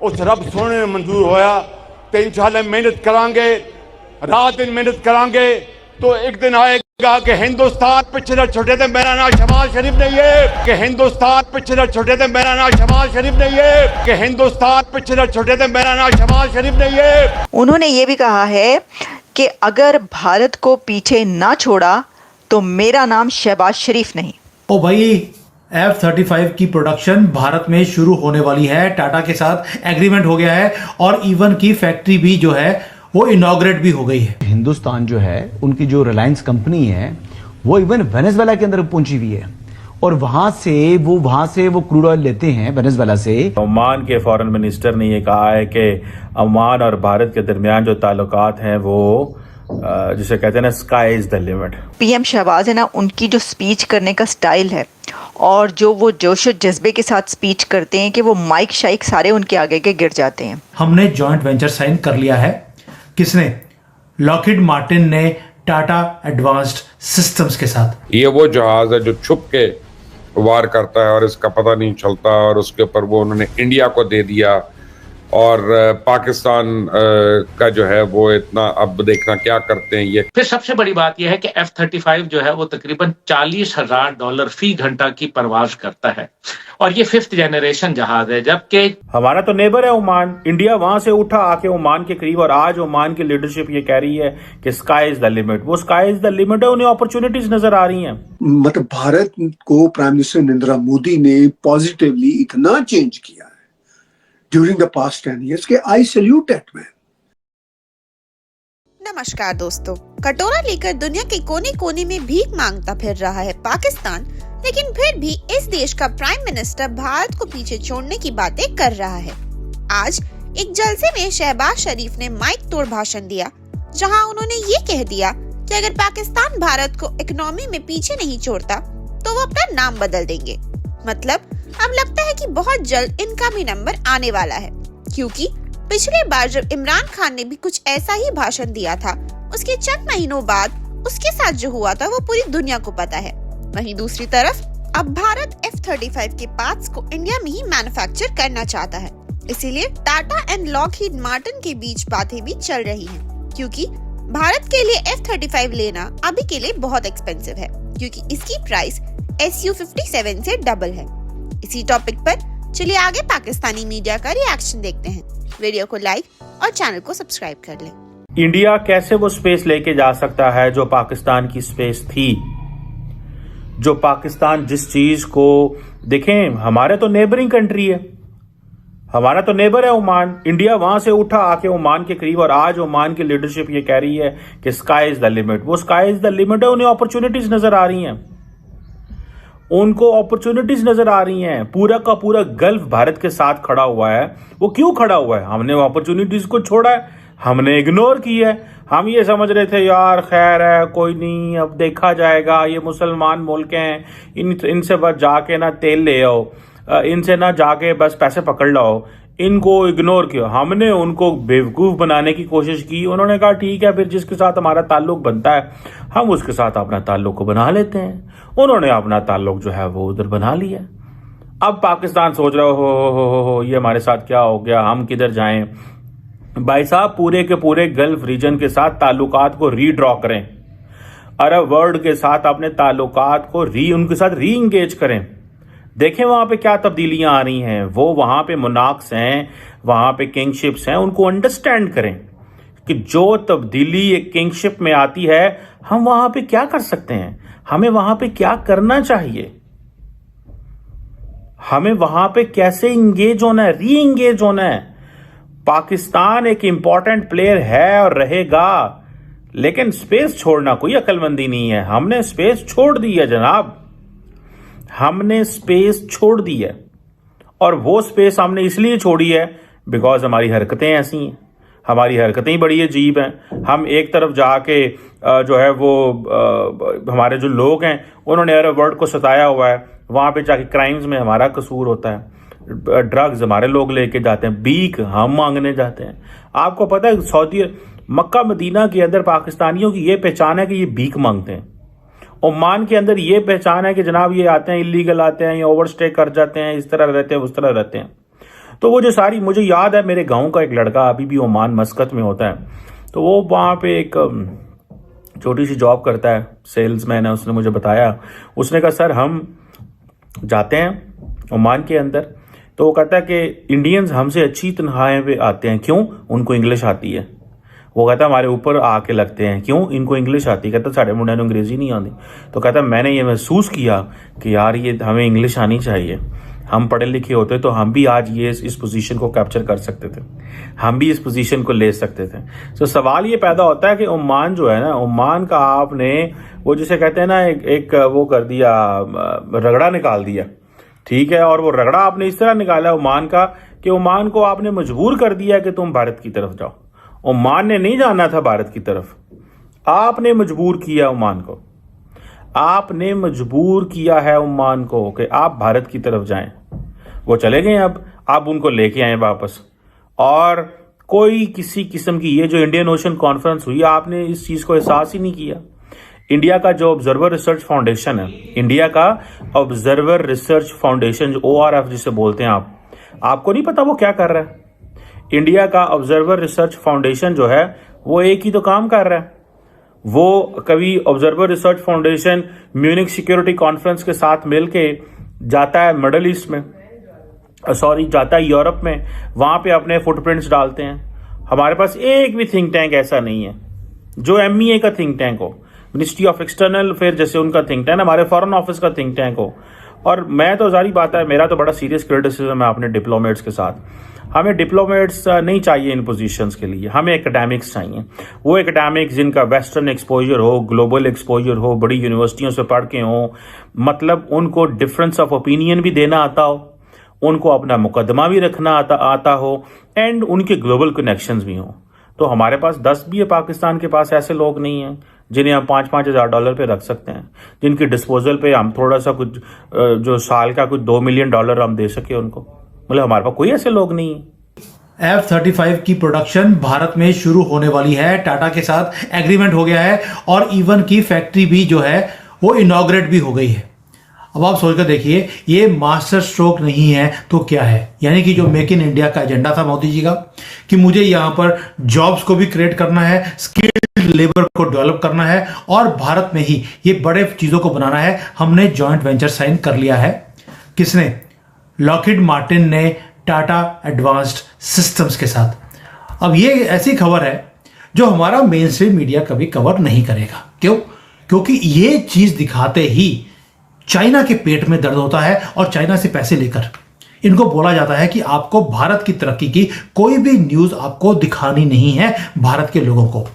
उस रब सोने ने मंजूर होया तो इंशाल्लाह मेहनत करांगे, रात दिन मेहनत करांगे तो एक दिन आएगा कि हिंदुस्तान पिछले न छुटे थे मेरा नाम शहबाज शरीफ नहीं है, कि हिंदुस्तान पिछले न छुटे थे मेरा नाम शहबाज शरीफ नहीं है, कि हिंदुस्तान पिछले न छुटे थे मेरा नाम शहबाज शरीफ नहीं है। उन्होंने ये भी कहा है कि अगर भारत को पीछे ना छोड़ा तो मेरा नाम शहबाज शरीफ नहीं। ओ भाई, F-35 की प्रोडक्शन भारत में शुरू होने वाली है, टाटा के साथ एग्रीमेंट हो गया है और इवन की फैक्ट्री भी जो है वो इनॉग्रेट भी हो गई है। हिंदुस्तान जो है, उनकी जो रिलायंस कंपनी है वो इवन वेनेजुएला के अंदर पहुंची हुई है और वहां से वो क्रूड ऑयल लेते हैं वेनेजुएला से। ओमान के फॉरेन मिनिस्टर ने ये कहा है कि ओमान और भारत के दरमियान जो ताल्लुकात हैं वो जिसे कहते हैं ना, sky is the limit. PM Shehbaz है ना, उनकी जो स्पीच करने का स्टाइल है और जो वो जोश और जज्बे के साथ स्पीच करते हैं कि वो माइक शाइक सारे उनके आगे के गिर जाते हैं। हमने जॉइंट वेंचर साइन कर लिया है। किसने? लॉकहीड मार्टिन ने टाटा एडवांस्ड सिस्टम्स के साथ। ये वो जहाज है जो छुप के वार करता है और इसका पता नहीं चलता, और उसके ऊपर वो उन्होंने इंडिया को दे दिया और पाकिस्तान का जो है वो इतना, अब देखना क्या करते हैं ये। फिर सबसे बड़ी बात यह है कि F-35 जो है वो तकरीबन $40,000 फी घंटा की परवाज करता है और ये 5th जनरेशन जहाज है। जबकि हमारा तो नेबर है ओमान, इंडिया वहां से उठा आके ओमान के करीब, और आज ओमान की लीडरशिप ये कह रही है कि स्काई इज द लिमिट। वो स्काई इज द लिमिट है, उन्हें अपॉर्चुनिटीज नजर आ रही हैं। मतलब भारत को प्राइम मिनिस्टर नरेंद्र मोदी ने पॉजिटिवली इतना चेंज किया है ड्यूरिंग द पास्ट 10 years के आई सैल्यूट दैट मैन। नमस्कार दोस्तों, कटोरा लेकर दुनिया के कोने कोने में भीख मांगता फिर रहा है पाकिस्तान, लेकिन फिर भी इस देश का प्राइम मिनिस्टर भारत को पीछे छोड़ने की बातें कर रहा है। आज एक जलसे में शहबाज शरीफ ने माइक तोड़ भाषण दिया, जहां उन्होंने ये कह दिया कि अगर पाकिस्तान भारत को इकोनॉमी में पीछे नहीं छोड़ता तो वो अपना नाम बदल देंगे। मतलब अब लगता है कि बहुत जल्द इनका भी नंबर आने वाला है, क्योंकि पिछले बार जब इमरान खान ने भी कुछ ऐसा ही भाषण दिया था, उसके चंद महीनों बाद उसके साथ जो हुआ था वो पूरी दुनिया को पता है। वहीं दूसरी तरफ अब भारत F-35 के पार्ट्स को इंडिया में ही मैन्युफैक्चर करना चाहता है, इसीलिए टाटा एंड लॉकहीड मार्टिन के बीच बातें भी चल रही हैं, क्योंकि भारत के लिए F-35 लेना अभी के लिए बहुत एक्सपेंसिव है, क्योंकि इसकी प्राइस Su-57 से डबल है। इसी टॉपिक पर चलिए आगे पाकिस्तानी मीडिया का रिएक्शन देखते हैं। वीडियो को लाइक और चैनल को सब्सक्राइब कर लें। इंडिया कैसे वो स्पेस लेके जा सकता है जो पाकिस्तान की स्पेस थी, जो पाकिस्तान जिस चीज को देखें, हमारे तो नेबरिंग कंट्री है, हमारा तो नेबर है ओमान, इंडिया वहां से उठा आके ओमान के करीब, और आज ओमान की लीडरशिप ये कह रही है कि स्काई इज द लिमिट। वो स्काई इज द लिमिट है, उन्हें अपॉर्चुनिटीज नजर आ रही हैं, उनको अपॉर्चुनिटीज नजर आ रही हैं। पूरा का पूरा गल्फ भारत के साथ खड़ा हुआ है। वो क्यों खड़ा हुआ है? हमने वो अपॉर्चुनिटीज को छोड़ा है, हमने इग्नोर किया है। हम ये समझ रहे थे यार खैर है, कोई नहीं, अब देखा जाएगा, ये मुसलमान मुल्क हैं, इनसे बस जाके ना तेल ले आओ, इनसे ना जाके बस पैसे पकड़ लाओ। इनको इग्नोर किया, हमने उनको बेवकूफ़ बनाने की कोशिश की। उन्होंने कहा ठीक है, फिर जिसके साथ हमारा ताल्लुक बनता है हम उसके साथ अपना ताल्लुक को बना लेते हैं। उन्होंने अपना ताल्लुक जो है वो उधर बना लिया। अब पाकिस्तान सोच रहा हो ये हमारे साथ क्या हो गया, हम किधर जाएं। भाई साहब, पूरे के पूरे गल्फ रीजन के साथ ताल्लुकात को रीड्रॉ करें, अरब वर्ल्ड के साथ अपने ताल्लुकात को उनके साथ री इंगेज करें। देखें वहां पे क्या तब्दीलियां आ रही हैं। वो वहां पे मोनार्क्स हैं, वहां पे किंगशिप्स हैं, उनको अंडरस्टैंड करें कि जो तब्दीली एक किंगशिप में आती है हम वहां पे क्या कर सकते हैं, हमें वहां पे क्या करना चाहिए, हमें वहां पे कैसे इंगेज होना है, री इंगेज होना है। पाकिस्तान एक इंपॉर्टेंट प्लेयर है और रहेगा, लेकिन स्पेस छोड़ना कोई अक्लमंदी नहीं है। हमने स्पेस छोड़ दी है जनाब, हमने स्पेस छोड़ दी है, और वो स्पेस हमने इसलिए छोड़ी है बिकॉज हमारी हरकतें ऐसी हैं, हमारी हरकतें ही बड़ी अजीब हैं। हम एक तरफ जाके जो है वो हमारे जो लोग हैं उन्होंने अरब वर्ल्ड को सताया हुआ है, वहाँ पे जाके क्राइम्स में हमारा कसूर होता है, ड्रग्स हमारे लोग लेके जाते हैं, भीख हम मांगने जाते हैं। आपको पता है सऊदी मक्का मदीना के अंदर पाकिस्तानियों की ये पहचान है कि ये भीख मांगते हैं। ओमान के अंदर ये पहचान है कि जनाब ये आते हैं, इलीगल आते हैं, ये ओवरस्टे कर जाते हैं, इस तरह रहते हैं, उस तरह रहते हैं। तो वो जो सारी, मुझे याद है मेरे गांव का एक लड़का अभी भी ओमान मस्कत में होता है, तो वो वहाँ पे एक छोटी सी जॉब करता है, सेल्समैन है। उसने मुझे बताया, उसने कहा सर हम जाते हैं ओमान के अंदर, तो वो कहता है कि इंडियंस हमसे अच्छी तनख्वाहें पे आते हैं, क्यों? उनको इंग्लिश आती है। वो कहता है हमारे ऊपर आके लगते हैं, क्यों? इनको इंग्लिश आती है। कहता साढ़े मुंडे ने अंग्रेजी नहीं आती। तो कहता मैंने ये महसूस किया कि यार ये हमें इंग्लिश आनी चाहिए, हम पढ़े लिखे होते तो हम भी आज ये इस पोजीशन को कैप्चर कर सकते थे, हम भी इस पोजीशन को ले सकते थे। तो सवाल ये पैदा होता है कि ओमान जो है ना, ओमान का आपने वो जिसे कहते हैं ना एक वो कर दिया, रगड़ा निकाल दिया, ठीक है। और वो रगड़ा आपने इस तरह निकाला ओमान का कि ओमान को आपने मजबूर कर दिया कि तुम भारत की तरफ जाओ। ओमान ने नहीं जाना था भारत की तरफ, आपने मजबूर किया ओमान को, आपने मजबूर किया है ओमान को कि आप भारत की तरफ जाएं। वो चले गए, अब आप उनको लेके आए वापस। और कोई किसी किस्म की ये जो इंडियन ओशन कॉन्फ्रेंस हुई, आपने इस चीज को एहसास ही नहीं किया। इंडिया का जो ऑब्जर्वर रिसर्च फाउंडेशन है, इंडिया का ऑब्जर्वर रिसर्च फाउंडेशन, जो ORF जिसे बोलते हैं, आपको नहीं पता वो क्या कर रहा है? इंडिया का ऑब्जर्वर रिसर्च फाउंडेशन जो है वो एक ही तो काम कर रहा है। वो कभी observer research foundation Munich security conference के साथ मिलके जाता है मिडल ईस्ट में, जाता है यूरोप में, वहां पे अपने फुटप्रिंट्स डालते हैं। हमारे पास एक भी थिंक टैंक ऐसा नहीं है जो MEA का थिंक टैंक हो, मिनिस्ट्री ऑफ एक्सटर्नल अफेयर जैसे उनका थिंक टैंक, हमारे फॉरेन ऑफिस का थिंक टैंक हो। और मैं तो जारी बात है, मेरा तो बड़ा सीरियस क्रिटिसिज्म है अपने डिप्लोमेट्स के साथ। हमें डिप्लोमेट्स नहीं चाहिए इन पोजीशंस के लिए, हमें एकेडमिक्स चाहिए। वो एकेडमिक्स जिनका वेस्टर्न एक्सपोजर हो, ग्लोबल एक्सपोजर हो, बड़ी यूनिवर्सिटियों से पढ़ के हो, मतलब उनको डिफरेंस ऑफ ओपिनियन भी देना आता हो, उनको अपना मुकदमा भी रखना आता हो, एंड उनके ग्लोबल कनेक्शंस भी हो। तो हमारे पास 10 भी है, पाकिस्तान के पास ऐसे लोग नहीं हैं जिन्हें हम $5-5 हज़ार पे रख सकते हैं, जिनकी डिस्पोजल पे हम थोड़ा सा कुछ जो साल का कुछ $2 मिलियन हम दे सके उनको। मतलब हमारे पास कोई ऐसे लोग नहीं है। F-35 की प्रोडक्शन भारत में शुरू होने वाली है, टाटा के साथ एग्रीमेंट हो गया है और इवन की फैक्ट्री भी जो है वो इनॉग्रेट भी हो गई है। अब आप सोचकर देखिए, ये मास्टर स्ट्रोक नहीं है तो क्या है? यानी कि जो मेक इन इंडिया का एजेंडा था मोदी जी का, कि मुझे यहां पर जॉब्स को भी क्रिएट करना है, स्किल्ड लेबर को डेवलप करना है और भारत में ही ये बड़े चीजों को बनाना है। हमने जॉइंट वेंचर साइन कर लिया है। किसने? लॉकहीड मार्टिन ने टाटा एडवांस्ड सिस्टम्स के साथ। अब ये ऐसी खबर है जो हमारा मेन स्ट्रीम मीडिया कभी कवर नहीं करेगा। क्यों? क्योंकि ये चीज दिखाते ही चाइना के पेट में दर्द होता है और चाइना से पैसे लेकर इनको बोला जाता है कि आपको भारत की तरक्की की कोई भी न्यूज आपको दिखानी नहीं है भारत के लोगों को।